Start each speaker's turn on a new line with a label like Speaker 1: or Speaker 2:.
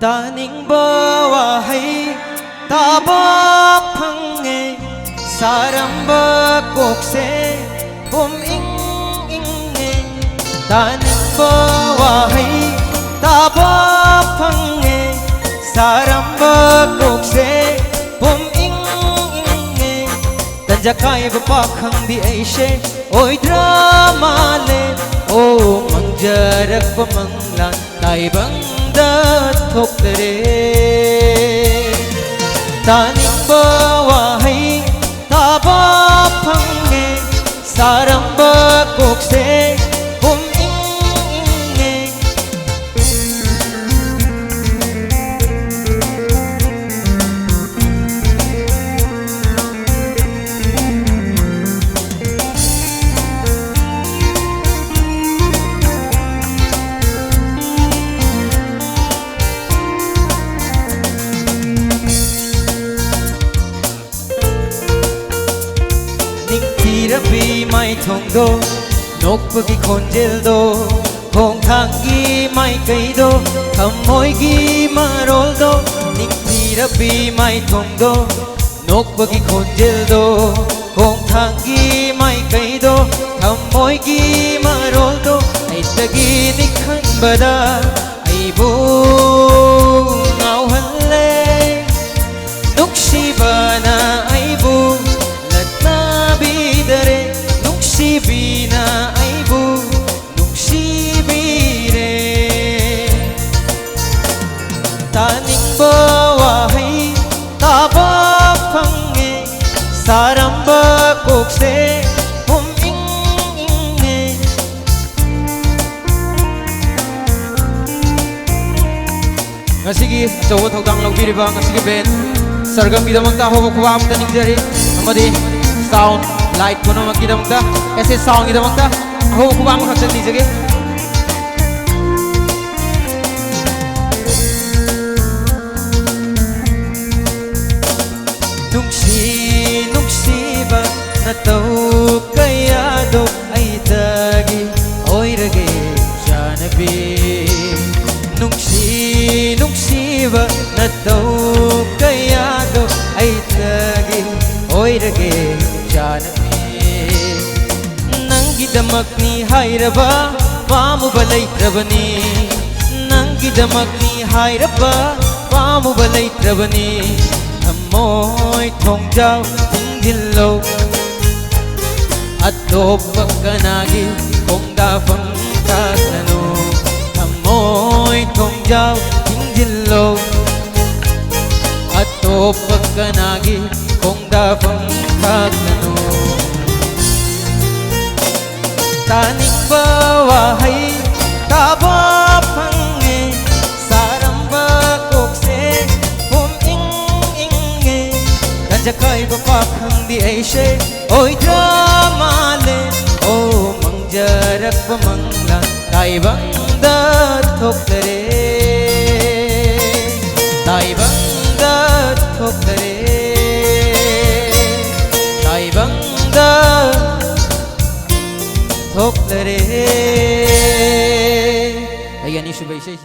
Speaker 1: तानिंबा वाहै ताबा फंगे सारंबा कोक्से बुम इंग इंगे तानिंबा वाहै ताबा फंगे सारंबा कोक्से बुम इंग इंगे तंजकाय बपा खंगदी ऐशे ओय ड्रामाले ओ मंजरक मंगलान ताइबंग थोक्तरे तानिंबा वाहै ताबा फंगे सारंबा कोक्से बुम इंगे Rabi mai thong do nok pagi khonjel do khong thang gi mai kai do thamoi gi marol do ning thi rabi mai thong do nok pagi khonjel do khong thang gi mai kai do thamoi gi marol do ai tagi nikhan bada ai bu ngau halle nuksi bana ai bu Bina aibu nuksibire taninba wahai taba phange saramba kokse hum inge ngasigi chawa thokdang lobiriba ngasigi ben sargam bidamakta hobo khwam ta ningjari amadi sound light kono makidamta ऐसे song idamta ho kubang khaksan dijage nuksi nuksi ba na tau kaya do ai tagi oirage janabi nuksi nuksi ba na tau kaya do ai tagi oirage janabi Nanggidamakni hayraba pamuba laytrabani Nanggidamakni hayraba pamuba laytrabani Thammoy thongjaw tingdillo Attopa kanagi kongdafang kaslano Thammoy thongjaw tingdillo Attopa kanagi kongdafang kaslano तानिंबा वाहै ताबा फंगे सारंबा कोक्से बुम इंग इंगे तंजकाय बपा खंगदी ऐशे ओय ड्रामाले ओ मंजरक मंगला ताइबंदा थोक्तरे ताइबंदा थोक्तरे ताइबंदा Hoklere. Ayan, issue by